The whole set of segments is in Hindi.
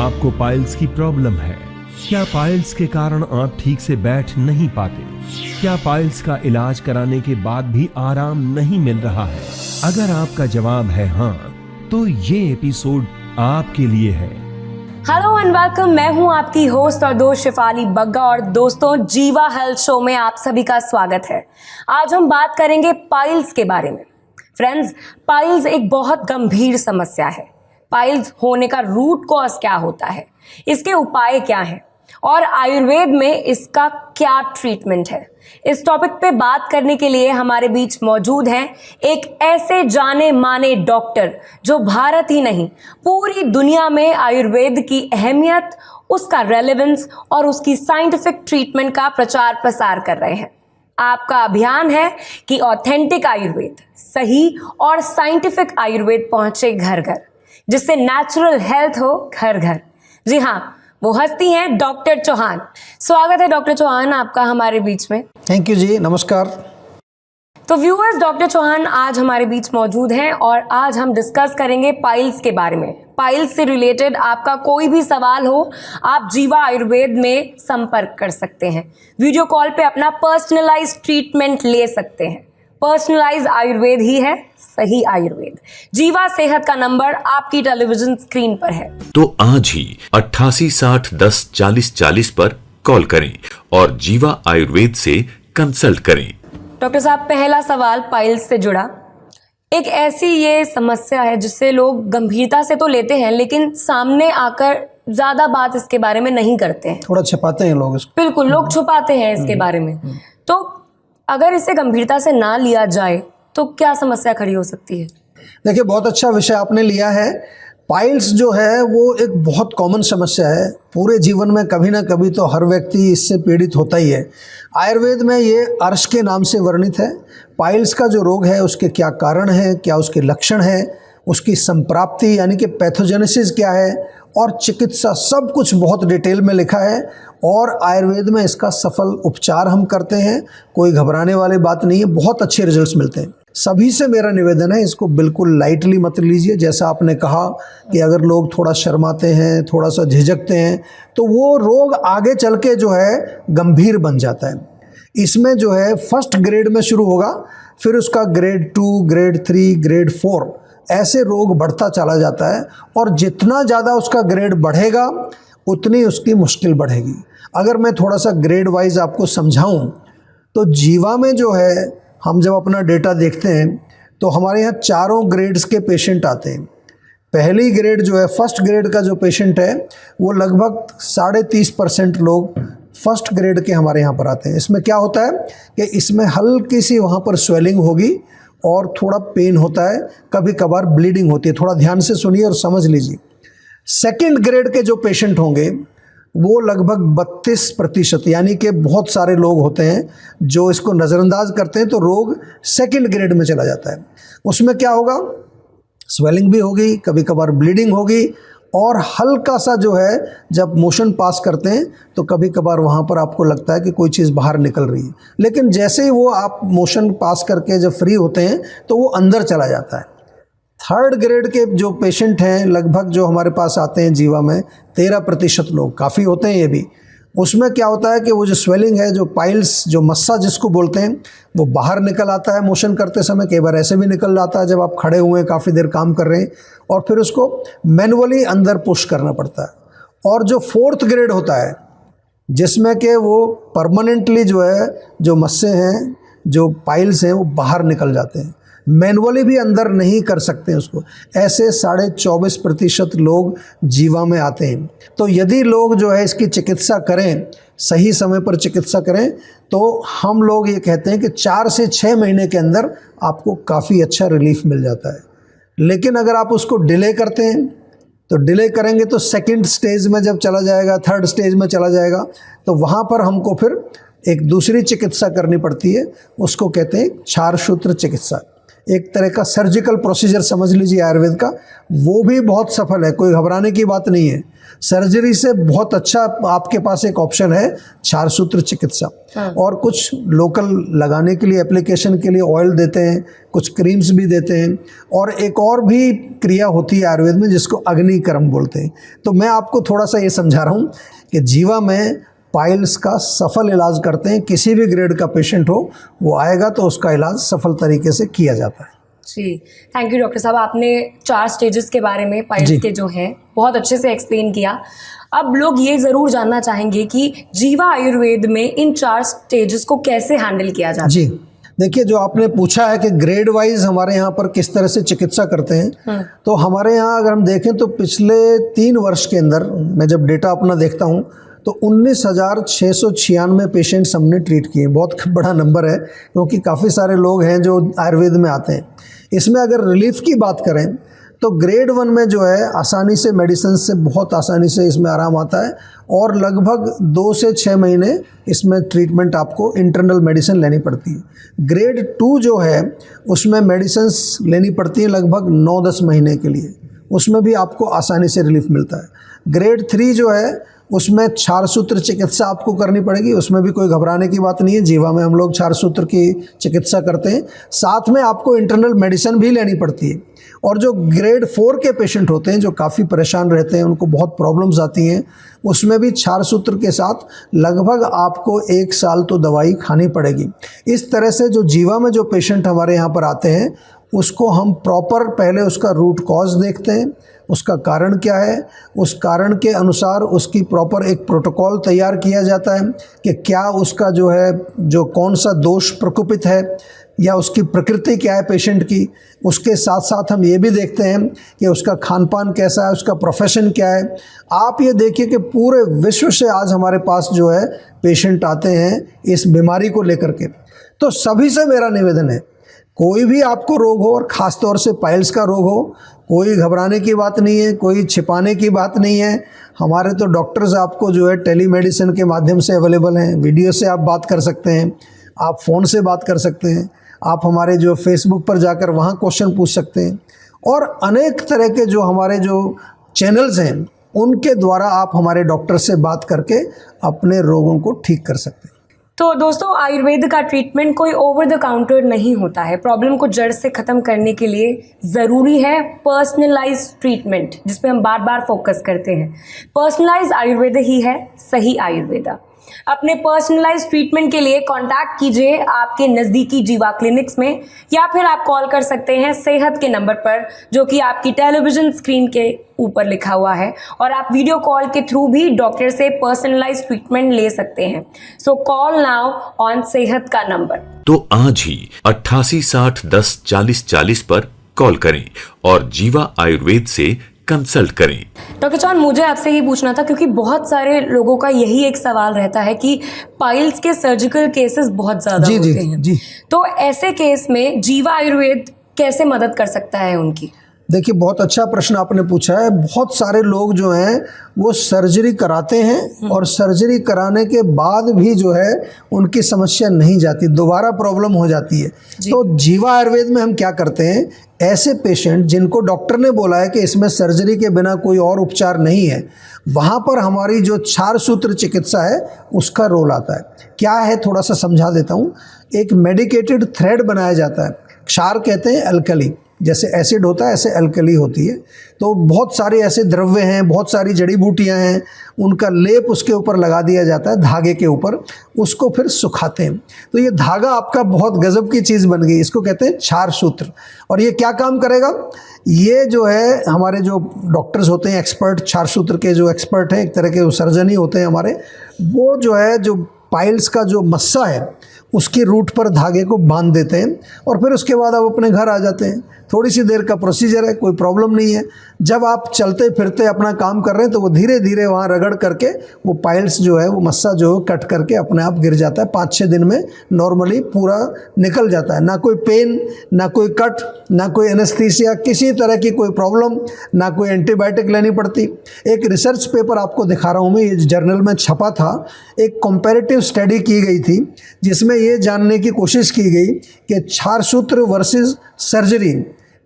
आपको पाइल्स की प्रॉब्लम है? क्या पाइल्स के कारण आप ठीक से बैठ नहीं पाते? क्या पाइल्स का इलाज कराने के बाद भी आराम नहीं मिल रहा है? अगर आपका जवाब है हाँ, तो ये एपिसोड आपके लिए है। हेलो एंड वेलकम, मैं हूं आपकी होस्ट और दोस्त शिफाली बग्गा और दोस्तों जीवा हेल्थ शो में आप सभी का स्वागत है। आज हम बात करेंगे पाइल्स के बारे में। फ्रेंड्स, पाइल्स एक बहुत गंभीर समस्या है। पाइल्स होने का रूट कॉज क्या होता है, इसके उपाय क्या हैं और आयुर्वेद में इसका क्या ट्रीटमेंट है, इस टॉपिक पे बात करने के लिए हमारे बीच मौजूद हैं एक ऐसे जाने माने डॉक्टर जो भारत ही नहीं पूरी दुनिया में आयुर्वेद की अहमियत, उसका रेलेवेंस और उसकी साइंटिफिक ट्रीटमेंट का प्रचार प्रसार कर रहे हैं। आपका अभियान है कि ऑथेंटिक आयुर्वेद, सही और साइंटिफिक आयुर्वेद पहुंचे घर घर, जिससे नेचुरल हेल्थ हो घर घर। जी हाँ, वो हस्ती हैं डॉक्टर चौहान। स्वागत है डॉक्टर चौहान आपका हमारे बीच में। थैंक यू जी, नमस्कार। तो व्यूअर्स, डॉक्टर चौहान आज हमारे बीच मौजूद हैं और आज हम डिस्कस करेंगे पाइल्स के बारे में। पाइल्स से रिलेटेड आपका कोई भी सवाल हो, आप जीवा आयुर्वेद में संपर्क कर सकते हैं। वीडियो कॉल पे अपना पर्सनलाइज्ड ट्रीटमेंट ले सकते हैं। पर्सनलाइज आयुर्वेद ही है सही आयुर्वेद। जीवा सेहत का नंबर आपकी टेलीविजन स्क्रीन पर है। तो आज ही 8860104040 पर कॉल करें और जीवा आयुर्वेद से कंसल्ट करें। डॉक्टर साहब, पहला सवाल पाइल्स से जुड़ा। एक ऐसी ये समस्या है जिससे लोग गंभीरता से तो लेते हैं, लेकिन सामने आकर ज्यादा बात इसके बारे में नहीं करते हैं। थोड़ा छुपाते हैं लोग इसको। बिल्कुल, लोग छुपाते हैं इसके बारे में। तो अगर इसे गंभीरता से ना लिया जाए तो क्या समस्या खड़ी हो सकती है? देखिए, बहुत अच्छा विषय आपने लिया है। पाइल्स जो है वो एक बहुत कॉमन समस्या है। पूरे जीवन में कभी ना कभी तो हर व्यक्ति इससे पीड़ित होता ही है। आयुर्वेद में ये अर्श के नाम से वर्णित है। पाइल्स का जो रोग है उसके क्या कारण है, क्या उसके लक्षण है, उसकी संप्राप्ति यानी कि पैथोजेनेसिस क्या है और चिकित्सा, सब कुछ बहुत डिटेल में लिखा है और आयुर्वेद में इसका सफल उपचार हम करते हैं। कोई घबराने वाली बात नहीं है, बहुत अच्छे रिजल्ट्स मिलते हैं। सभी से मेरा निवेदन है, इसको बिल्कुल लाइटली मत लीजिए। जैसा आपने कहा कि अगर लोग थोड़ा शर्माते हैं, थोड़ा सा झिझकते हैं, तो वो रोग आगे चल के जो है गंभीर बन जाता है। इसमें जो है फर्स्ट ग्रेड में शुरू होगा, फिर उसका ग्रेड 2, ग्रेड 3, ग्रेड 4 ऐसे रोग बढ़ता चला जाता है और जितना ज़्यादा उसका ग्रेड बढ़ेगा उतनी उसकी मुश्किल बढ़ेगी। अगर मैं थोड़ा सा ग्रेड वाइज आपको समझाऊं तो जीवा में जो है हम जब अपना डेटा देखते हैं तो हमारे यहाँ चारों ग्रेड्स के पेशेंट आते हैं। पहली ग्रेड जो है, फर्स्ट ग्रेड का जो पेशेंट है वो लगभग 30.5% लोग फर्स्ट ग्रेड के हमारे यहाँ पर आते हैं। इसमें क्या होता है कि इसमें हल्की सी वहाँ पर स्वेलिंग होगी और थोड़ा पेन होता है, कभी कभार ब्लीडिंग होती है। थोड़ा ध्यान से सुनिए और समझ लीजिए। सेकंड ग्रेड के जो पेशेंट होंगे वो लगभग 32% यानी कि बहुत सारे लोग होते हैं जो इसको नज़रअंदाज करते हैं, तो रोग सेकंड ग्रेड में चला जाता है। उसमें क्या होगा, स्वेलिंग भी होगी, कभी कभार ब्लीडिंग होगी और हल्का सा जो है जब मोशन पास करते हैं तो कभी कभार वहाँ पर आपको लगता है कि कोई चीज़ बाहर निकल रही है, लेकिन जैसे ही वो आप मोशन पास करके जब फ्री होते हैं तो वो अंदर चला जाता है। थर्ड ग्रेड के जो पेशेंट हैं, लगभग जो हमारे पास आते हैं जीवा में 13% लोग, काफ़ी होते हैं ये भी। उसमें क्या होता है कि वो जो स्वेलिंग है, जो पाइल्स, जो मस्सा जिसको बोलते हैं, वो बाहर निकल आता है मोशन करते समय। कई बार ऐसे भी निकल जाता है जब आप खड़े हुए हैं, काफ़ी देर काम कर रहे हैं, और फिर उसको मैनुअली अंदर पुश करना पड़ता है। और जो फोर्थ ग्रेड होता है जिसमें कि वो परमानेंटली जो है, जो मस्से हैं, जो पाइल्स हैं, वो बाहर निकल जाते हैं, मैनुअली भी अंदर नहीं कर सकते उसको। ऐसे 24.5% लोग जीवा में आते हैं। तो यदि लोग जो है इसकी चिकित्सा करें, सही समय पर चिकित्सा करें, तो हम लोग ये कहते हैं कि 4 से 6 महीने के अंदर आपको काफ़ी अच्छा रिलीफ मिल जाता है। लेकिन अगर आप उसको डिले करते हैं तो डिले करेंगे तो सेकंड स्टेज में जब चला जाएगा, थर्ड स्टेज में चला जाएगा, तो वहाँ पर हमको फिर एक दूसरी चिकित्सा करनी पड़ती है। उसको कहते हैं क्षारसूत्र चिकित्सा। एक तरह का सर्जिकल प्रोसीजर समझ लीजिए आयुर्वेद का, वो भी बहुत सफल है, कोई घबराने की बात नहीं है। सर्जरी से बहुत अच्छा आपके पास एक ऑप्शन है क्षार सूत्र चिकित्सा। और कुछ लोकल लगाने के लिए, एप्लीकेशन के लिए ऑयल देते हैं, कुछ क्रीम्स भी देते हैं, और एक और भी क्रिया होती है आयुर्वेद में जिसको अग्निकर्म बोलते हैं। तो मैं आपको थोड़ा सा ये समझा रहा हूँ कि जीवा में पाइल्स का सफल इलाज करते हैं। किसी भी ग्रेड का पेशेंट हो, वो आएगा तो उसका इलाज सफल तरीके से किया जाता है। जी, थैंक यू डॉक्टर साहब। आपने 4 स्टेजेस के बारे में पाइल्स के जो हैं बहुत अच्छे से एक्सप्लेन किया। अब लोग ये ज़रूर जानना चाहेंगे कि जीवा आयुर्वेद में इन 4 स्टेजेस को कैसे हैंडल किया जाता है। जी देखिए, जो आपने पूछा है कि ग्रेड वाइज हमारे यहाँ पर किस तरह से चिकित्सा करते हैं, तो हमारे यहाँ अगर हम देखें तो पिछले 3 वर्ष के अंदर मैं जब डेटा अपना देखता हूँ तो 19,696 पेशेंट्स हमने ट्रीट किए। बहुत बड़ा नंबर है, क्योंकि काफ़ी सारे लोग हैं जो आयुर्वेद में आते हैं। इसमें अगर रिलीफ की बात करें तो ग्रेड 1 में जो है आसानी से मेडिसिन से बहुत आसानी से इसमें आराम आता है, और लगभग 2 से 6 महीने इसमें ट्रीटमेंट आपको इंटरनल मेडिसिन लेनी पड़ती है। ग्रेड 2 जो है उसमें मेडिसिन्स लेनी पड़ती हैं लगभग 9-10 महीने के लिए, उसमें भी आपको आसानी से रिलीफ मिलता है। ग्रेड 3 जो है उसमें क्षार सूत्र चिकित्सा आपको करनी पड़ेगी, उसमें भी कोई घबराने की बात नहीं है। जीवा में हम लोग क्षार सूत्र की चिकित्सा करते हैं, साथ में आपको इंटरनल मेडिसिन भी लेनी पड़ती है। और जो ग्रेड 4 के पेशेंट होते हैं जो काफ़ी परेशान रहते हैं, उनको बहुत प्रॉब्लम्स आती हैं, उसमें भी क्षार सूत्र के साथ लगभग आपको 1 साल तो दवाई खानी पड़ेगी। इस तरह से जो जीवा में जो पेशेंट हमारे यहाँ पर आते हैं उसको हम प्रॉपर पहले उसका रूट कॉज देखते हैं, उसका कारण क्या है, उस कारण के अनुसार उसकी प्रॉपर एक प्रोटोकॉल तैयार किया जाता है कि क्या उसका जो है जो कौन सा दोष प्रकोपित है या उसकी प्रकृति क्या है पेशेंट की। उसके साथ साथ हम ये भी देखते हैं कि उसका खान पान कैसा है, उसका प्रोफेशन क्या है। आप ये देखिए कि पूरे विश्व से आज हमारे पास जो है पेशेंट आते हैं इस बीमारी को लेकर के। तो सभी से मेरा निवेदन है, कोई भी आपको रोग हो और ख़ास तौर से पाइल्स का रोग हो, कोई घबराने की बात नहीं है, कोई छिपाने की बात नहीं है। हमारे तो डॉक्टर्स आपको जो है टेलीमेडिसिन के माध्यम से अवेलेबल हैं, वीडियो से आप बात कर सकते हैं, आप फ़ोन से बात कर सकते हैं, आप हमारे जो फेसबुक पर जाकर वहाँ क्वेश्चन पूछ सकते हैं, और अनेक तरह के जो हमारे जो चैनल्स हैं उनके द्वारा आप हमारे डॉक्टर से बात करके अपने रोगों को ठीक कर सकते हैं। तो दोस्तों, आयुर्वेद का ट्रीटमेंट कोई ओवर द काउंटर नहीं होता है। प्रॉब्लम को जड़ से ख़त्म करने के लिए ज़रूरी है पर्सनलाइज्ड ट्रीटमेंट, जिस पे हम बार बार फोकस करते हैं। पर्सनलाइज्ड आयुर्वेद ही है सही आयुर्वेदा। अपने पर्सनलाइज्ड ट्रीटमेंट के लिए कांटेक्ट कीजिए आपके नज़दीकी जीवा क्लिनिक्स में, या फिर आप कॉल कर सकते हैं सेहत के नंबर पर जो कि आपकी टेलीविज़न स्क्रीन के ऊपर लिखा हुआ है, और आप वीडियो कॉल के थ्रू भी डॉक्टर से पर्सनलाइज्ड ट्रीटमेंट ले सकते हैं। सो कॉल नाउ ऑन सेहत का नंबर। तो आज ही 88 60 10 40 40 पर कॉल करें और जीवा आयुर्वेद से कंसल्ट करें। डॉक्टर चौहान, मुझे आपसे ये पूछना था, क्योंकि बहुत सारे लोगों का यही एक सवाल रहता है कि पाइल्स के सर्जिकल केसेस बहुत ज़्यादा होते हैं। जी। तो ऐसे केस में जीवा आयुर्वेद कैसे मदद कर सकता है उनकी? देखिए, बहुत अच्छा प्रश्न आपने पूछा है। बहुत सारे लोग जो हैं वो सर्जरी कराते हैं और सर्जरी कराने के बाद भी जो है उनकी समस्या नहीं जाती, दोबारा प्रॉब्लम हो जाती है। तो जीवा आयुर्वेद में हम क्या करते हैं, ऐसे पेशेंट जिनको डॉक्टर ने बोला है कि इसमें सर्जरी के बिना कोई और उपचार नहीं है, वहाँ पर हमारी जो क्षार सूत्र चिकित्सा है उसका रोल आता है। क्या है, थोड़ा सा समझा देता हूँ। एक मेडिकेटेड थ्रेड बनाया जाता है, क्षार कहते हैं अल्कली, जैसे एसिड होता है ऐसे अल्कली होती है। तो बहुत सारे ऐसे द्रव्य हैं, बहुत सारी जड़ी बूटियां हैं, उनका लेप उसके ऊपर लगा दिया जाता है धागे के ऊपर, उसको फिर सुखाते हैं। तो ये धागा आपका बहुत गजब की चीज़ बन गई, इसको कहते हैं क्षार सूत्र। और ये क्या काम करेगा, ये जो है हमारे जो डॉक्टर्स होते हैं एक्सपर्ट, क्षार सूत्र के जो एक्सपर्ट हैं, एक तरह के सर्जन ही होते हैं हमारे, वो जो है जो पाइल्स का जो मस्सा है उसकी रूट पर धागे को बांध देते हैं और फिर उसके बाद आप अपने घर आ जाते हैं। थोड़ी सी देर का प्रोसीजर है, कोई प्रॉब्लम नहीं है। जब आप चलते फिरते अपना काम कर रहे हैं तो वो धीरे धीरे वहाँ रगड़ करके वो पाइल्स जो है वो मस्सा जो है कट करके अपने आप गिर जाता है। 5-6 दिन में नॉर्मली पूरा निकल जाता है। ना कोई पेन, ना कोई कट, ना कोई एनेस्थीसिया, किसी तरह की कोई प्रॉब्लम, ना कोई एंटीबायोटिक लेनी पड़ती। एक रिसर्च पेपर आपको दिखा रहा हूँ मैं, ये जर्नल में छपा था। एक कंपैरेटिव स्टडी की गई थी जिसमें ये जानने की कोशिश की गई कि क्षार सूत्र वर्सेस सर्जरी,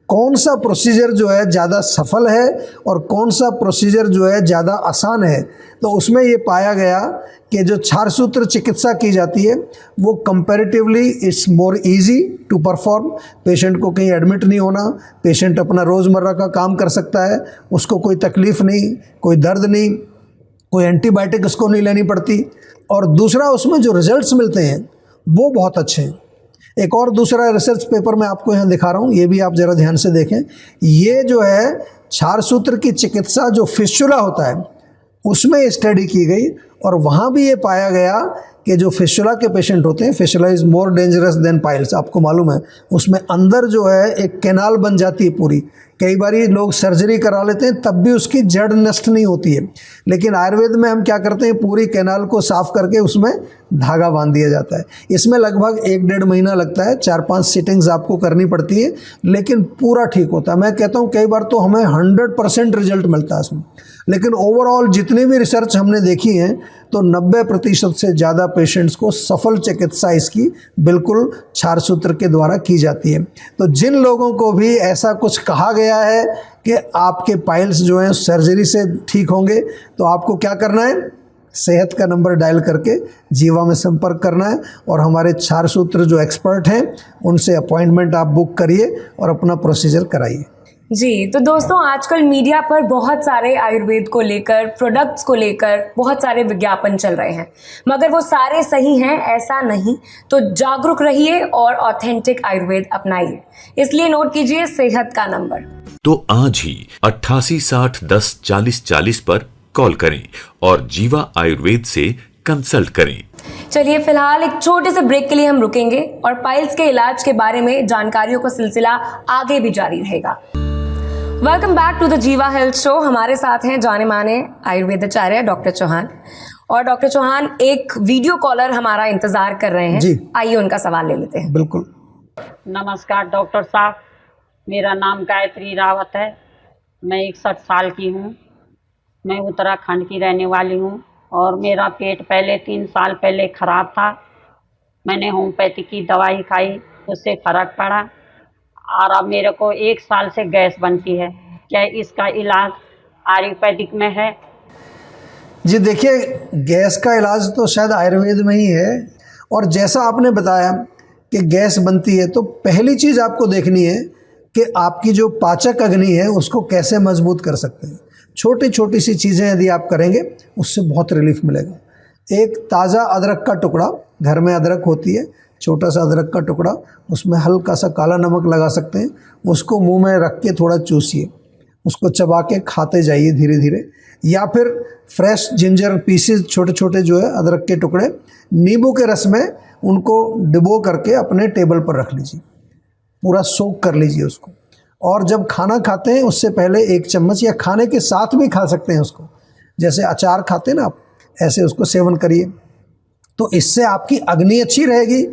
कौन सा प्रोसीजर जो है ज़्यादा सफल है और कौन सा प्रोसीजर जो है ज़्यादा आसान है। तो उसमें ये पाया गया कि जो क्षार सूत्र चिकित्सा की जाती है वो comparatively it's more easy to perform. Patient को कहीं एडमिट नहीं होना, पेशेंट अपना रोज़मर्रा का काम कर सकता है, उसको कोई तकलीफ़ नहीं, कोई दर्द नहीं, कोई एंटीबायोटिक उसको नहीं लेनी पड़ती। और दूसरा उसमें जो रिजल्ट्स मिलते हैं वो बहुत अच्छे हैं। एक और दूसरा रिसर्च पेपर मैं आपको यहाँ दिखा रहा हूँ, ये भी आप ज़रा ध्यान से देखें। ये जो है क्षार सूत्र की चिकित्सा जो फिस्चुला होता है उसमें स्टडी की गई और वहाँ भी ये पाया गया कि जो फिस्चुला के पेशेंट होते हैं, fistula is more dangerous than piles, आपको मालूम है। उसमें अंदर जो है एक कैनाल बन जाती है पूरी। कई बार लोग सर्जरी करा लेते हैं तब भी उसकी जड़ नष्ट नहीं होती है, लेकिन आयुर्वेद में हम क्या करते हैं, पूरी कैनाल को साफ करके उसमें धागा बांध दिया जाता है। इसमें लगभग 1-1.5 महीना लगता है, 4-5 सिटिंग्स आपको करनी पड़ती है, लेकिन पूरा ठीक होता है। मैं कहता हूँ कई बार तो हमें 100% रिजल्ट मिलता है इसमें। लेकिन ओवरऑल जितनी भी रिसर्च हमने देखी है तो 90% से ज़्यादा पेशेंट्स को सफल चिकित्सा इसकी बिल्कुल क्षार सूत्र के द्वारा की जाती है। तो जिन लोगों को भी ऐसा कुछ कहा गया है कि आपके पाइल्स जो हैं सर्जरी से ठीक होंगे, तो आपको क्या करना है, सेहत का नंबर डायल करके जीवा में संपर्क करना है और हमारे क्षार सूत्र जो एक्सपर्ट हैं उनसे अपॉइंटमेंट आप बुक करिए और अपना प्रोसीजर कराइए। जी, तो दोस्तों आजकल मीडिया पर बहुत सारे आयुर्वेद को लेकर, प्रोडक्ट्स को लेकर बहुत सारे विज्ञापन चल रहे हैं, मगर वो सारे सही हैं ऐसा नहीं। तो जागरूक रहिए और ऑथेंटिक आयुर्वेद अपनाइए। इसलिए नोट कीजिए सेहत का नंबर। तो आज ही 88 60 10 40 40 पर कॉल करें और जीवा आयुर्वेद से कंसल्ट करें। चलिए फिलहाल एक छोटे से ब्रेक के लिए हम रुकेंगे और पाइल्स के इलाज के बारे में जानकारियों का सिलसिला आगे भी जारी रहेगा। वेलकम बैक टू द जीवा हेल्थ शो। हमारे साथ हैं जाने माने आयुर्वेदाचार्य डॉक्टर चौहान। और डॉक्टर चौहान, एक वीडियो कॉलर हमारा इंतजार कर रहे हैं जी। आइए उनका सवाल ले लेते हैं। बिल्कुल। नमस्कार डॉक्टर साहब, मेरा नाम गायत्री रावत है। मैं 61 साल की हूँ। मैं उत्तराखंड की रहने वाली हूँ और मेरा पेट पहले 3 साल पहले ख़राब था। मैंने होम्योपैथी की दवाई खाई, उससे फ़र्क पड़ा और अब मेरे को 1 साल से गैस बनती है। क्या इसका इलाज आयुर्वेदिक में है? जी देखिए, गैस का इलाज तो शायद आयुर्वेद में ही है। और जैसा आपने बताया कि गैस बनती है, तो पहली चीज़ आपको देखनी है कि आपकी जो पाचक अग्नि है उसको कैसे मजबूत कर सकते हैं। छोटी छोटी सी चीज़ें यदि आप करेंगे उससे बहुत रिलीफ मिलेगा। एक ताज़ा अदरक का टुकड़ा, घर में अदरक होती है, छोटा सा अदरक का टुकड़ा, उसमें हल्का सा काला नमक लगा सकते हैं, उसको मुंह में रख के थोड़ा चूसिए, उसको चबा के खाते जाइए धीरे धीरे। या फिर फ्रेश जिंजर पीसेस, छोटे छोटे जो है अदरक के टुकड़े, नींबू के रस में उनको डिबो करके अपने टेबल पर रख लीजिए, पूरा सोक कर लीजिए उसको। और जब खाना खाते हैं उससे पहले 1 चम्मच, या खाने के साथ भी खा सकते हैं उसको, जैसे अचार खाते हैं ना आप, ऐसे उसको सेवन करिए। तो इससे आपकी अग्नि अच्छी रहेगी।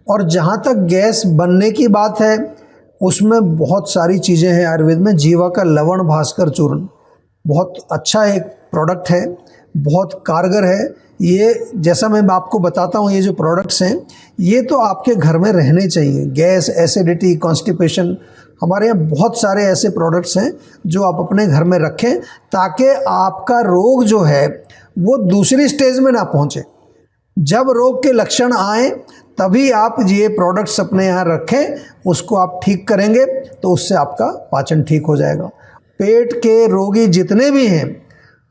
और जहाँ तक गैस बनने की बात है, उसमें बहुत सारी चीज़ें हैं आयुर्वेद में। जीवा का लवण भास्कर चूर्ण बहुत अच्छा एक प्रोडक्ट है, बहुत कारगर है। ये जैसा मैं आपको बताता हूँ, ये जो प्रोडक्ट्स हैं ये तो आपके घर में रहने चाहिए। गैस, एसिडिटी, कॉन्स्टिपेशन, हमारे यहाँ बहुत सारे ऐसे प्रोडक्ट्स हैं जो आप अपने घर में रखें ताकि आपका रोग जो है वो दूसरी स्टेज में ना पहुँचे। जब रोग के लक्षण आए तभी आप ये प्रोडक्ट्स अपने यहाँ रखें, उसको आप ठीक करेंगे तो उससे आपका पाचन ठीक हो जाएगा। पेट के रोगी जितने भी हैं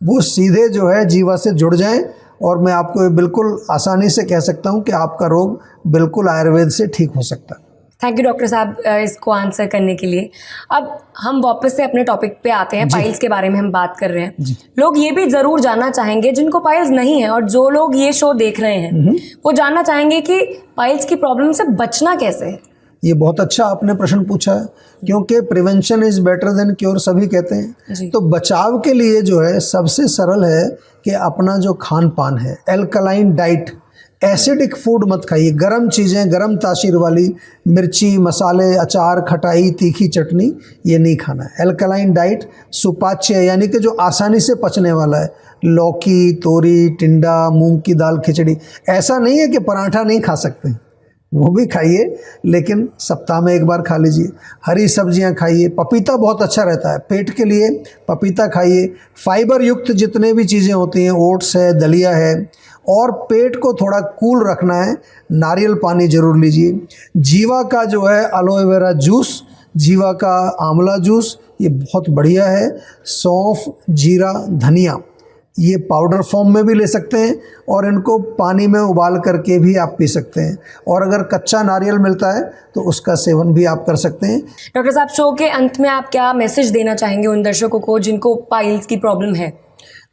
वो सीधे जो है जीवा से जुड़ जाएं और मैं आपको बिल्कुल आसानी से कह सकता हूँ कि आपका रोग बिल्कुल आयुर्वेद से ठीक हो सकता है। थैंक यू डॉक्टर साहब इसको आंसर करने के लिए। अब हम वापस से अपने टॉपिक पे आते हैं। पाइल्स के बारे में हम बात कर रहे हैं। लोग ये भी ज़रूर जानना चाहेंगे, जिनको पाइल्स नहीं है और जो लोग ये शो देख रहे हैं वो जानना चाहेंगे कि पाइल्स की प्रॉब्लम से बचना कैसे है। ये बहुत अच्छा आपने प्रश्न पूछा है, क्योंकि prevention is better than cure सभी कहते हैं। तो बचाव के लिए जो है सबसे सरल है कि अपना जो खान पान है, एल्कलाइन डाइट, एसिडिक फूड मत खाइए। गरम चीज़ें, गरम तासीर वाली मिर्ची, मसाले, अचार, खटाई, तीखी चटनी, ये नहीं खाना है। एल्कलाइन डाइट, सुपाच्य यानी कि जो आसानी से पचने वाला है, लौकी, तोरी, टिंडा, मूंग की दाल, खिचड़ी। ऐसा नहीं है कि पराठा नहीं खा सकते, वो भी खाइए, लेकिन सप्ताह में एक बार खा लीजिए। हरी सब्जियां खाइए, पपीता बहुत अच्छा रहता है पेट के लिए, पपीता खाइए। फाइबर युक्त जितने भी चीज़ें होती हैं, ओट्स है, दलिया है, और पेट को थोड़ा कूल रखना है, नारियल पानी जरूर लीजिए। जीवा का जो है एलोवेरा वेरा जूस, जीवा का आंवला जूस, ये बहुत बढ़िया है। सौंफ, जीरा, धनिया, ये पाउडर फॉर्म में भी ले सकते हैं और इनको पानी में उबाल करके भी आप पी सकते हैं। और अगर कच्चा नारियल मिलता है तो उसका सेवन भी आप कर सकते हैं। डॉक्टर साहब, शो के अंत में आप क्या मैसेज देना चाहेंगे उन दर्शकों को जिनको पाइल्स की प्रॉब्लम है?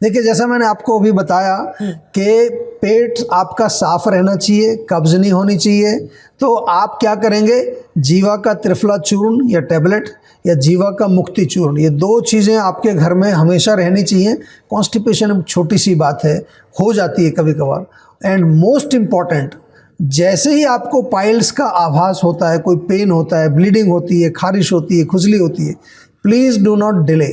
देखिए, जैसा मैंने आपको अभी बताया कि पेट आपका साफ रहना चाहिए, कब्ज नहीं होनी चाहिए, तो आप क्या करेंगे, जीवा का त्रिफला चूर्ण या टैबलेट या जीवा का मुक्ति चूर्ण, ये 2 चीज़ें आपके घर में हमेशा रहनी चाहिए। कॉन्स्टिपेशन छोटी सी बात है, हो जाती है कभी कभार। एंड मोस्ट इम्पॉर्टेंट, जैसे ही आपको पाइल्स का आभास होता है, कोई पेन होता है, ब्लीडिंग होती है, खारिश होती है, खुजली होती है, प्लीज़ डू नॉट डिले।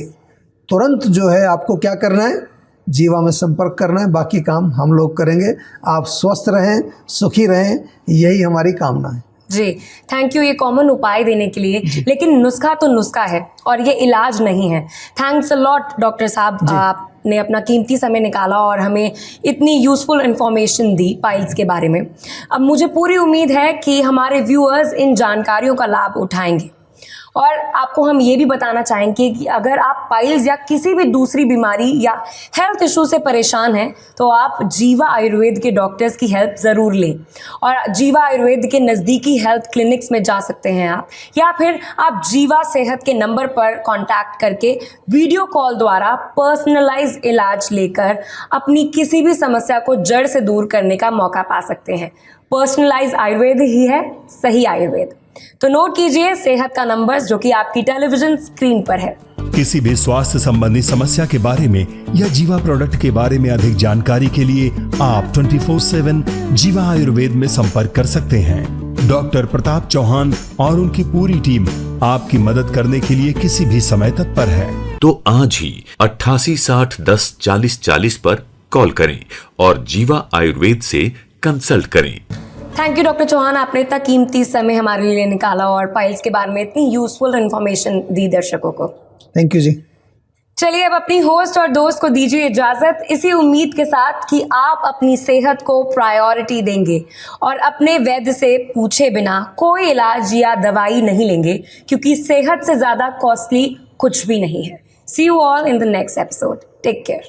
तुरंत जो है आपको क्या करना है, जीवा में संपर्क करना है, बाकी काम हम लोग करेंगे। आप स्वस्थ रहें, सुखी रहें, यही हमारी कामना है। जी, थैंक यू ये कॉमन उपाय देने के लिए। लेकिन नुस्खा तो नुस्खा है और ये इलाज नहीं है। थैंक्स अ लॉट डॉक्टर साहब, आपने अपना कीमती समय निकाला और हमें इतनी यूज़फुल इन्फॉर्मेशन दी पाइल्स के बारे में। अब मुझे पूरी उम्मीद है कि हमारे व्यूअर्स इन जानकारियों का लाभ उठाएंगे। और आपको हम ये भी बताना चाहेंगे कि अगर आप पाइल्स या किसी भी दूसरी बीमारी या हेल्थ इशू से परेशान हैं तो आप जीवा आयुर्वेद के डॉक्टर्स की हेल्प ज़रूर लें। और जीवा आयुर्वेद के नज़दीकी हेल्थ क्लिनिक्स में जा सकते हैं आप, या फिर आप जीवा सेहत के नंबर पर कांटेक्ट करके वीडियो कॉल द्वारा पर्सनलाइज इलाज लेकर अपनी किसी भी समस्या को जड़ से दूर करने का मौका पा सकते हैं। पर्सनलाइज आयुर्वेद ही है सही आयुर्वेद। तो नोट कीजिए सेहत का नंबर जो कि आपकी टेलीविजन स्क्रीन पर है। किसी भी स्वास्थ्य संबंधी समस्या के बारे में या जीवा प्रोडक्ट के बारे में अधिक जानकारी के लिए आप 24/7 जीवा आयुर्वेद में संपर्क कर सकते हैं। डॉक्टर प्रताप चौहान और उनकी पूरी टीम आपकी मदद करने के लिए किसी भी समय तत्पर है। तो आज ही 88 60 10 40 40 पर कॉल करें और जीवा आयुर्वेद से कंसल्ट करें। थैंक यू डॉक्टर चौहान, आपने इतना कीमती समय हमारे लिए निकाला और पाइल्स के बारे में इतनी यूजफुल इन्फॉर्मेशन दी दर्शकों को। थैंक यू जी। चलिए अब अपनी होस्ट और दोस्त को दीजिए इजाजत, इसी उम्मीद के साथ कि आप अपनी सेहत को प्रायोरिटी देंगे और अपने वैद्य से पूछे बिना कोई इलाज या दवाई नहीं लेंगे, क्योंकि सेहत से ज्यादा कॉस्टली कुछ भी नहीं है। See you all in the next episode. Take care.